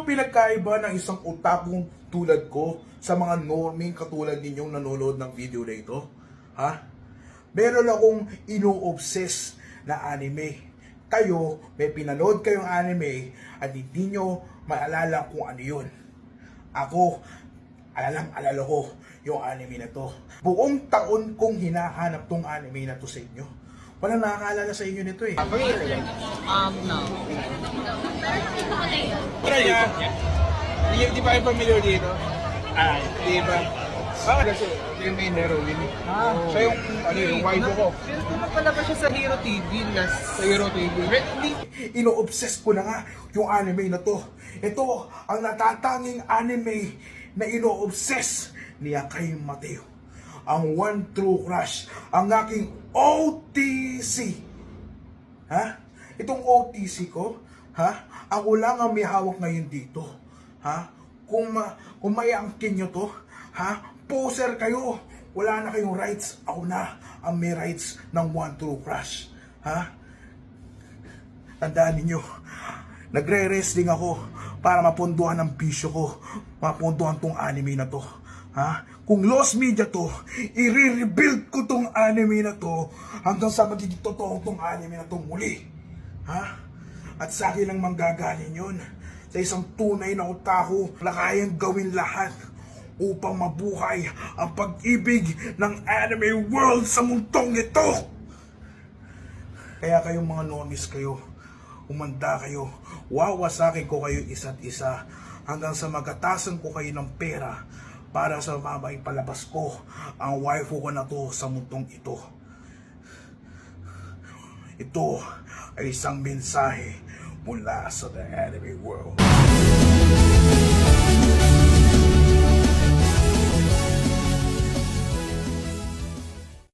ang pinagkaiba ng isang otakong tulad ko sa mga norming katulad ninyong nanonood ng video na ito? Ha? Meron akong ino-obsess na anime. Kayo, may pinanood kayong anime at hindi nyo maalala kung ano yun. Ako, alala ko yung anime na to. Buong taon kong hinahanap tong anime na to sa inyo. Walang nakakaalala sa inyo nito eh. No. Ano niya? Di ba kayo familiar dito? Di ba? Kasi yung main heroine. Siya yung, yung wife ko. Pero pala ba siya sa Hero TV? Sa Hero TV. Ino-obsess ko na nga yung anime na to. Ito ang natatanging anime na ino-obsess ni Akay Mateo. Ang one true crush, ang aking OTC. Ha? Itong OTC ko, ha? Ako lang ang may hawak ngayon dito. Ha? Kung may angkin nyo to, ha? Poser kayo. Wala na kayong rights. Ako na ang may rights ng one true crush. Ha? Tandaan ninyo, nagre-wrestling ako para mapunduhan ang bisyo ko. Mapunduhan tong anime na to. Ha? Kung lost media to, i-rebuild ko tong anime na to hanggang sa magiging totoo tong anime na to muli. Ha? At sa akin lang manggagaling yun. Sa isang tunay na otaku na kayang gawin lahat upang mabuhay ang pag-ibig ng anime world sa mundong ito. Kaya kayong mga normies kayo, umanda kayo, wawasakin ko kayo isa't isa hanggang sa magatasan ko kayo ng pera para sa maipalabas ko ang waifu ko na to sa mundong ito. Ito ay isang mensahe mula sa the anime world.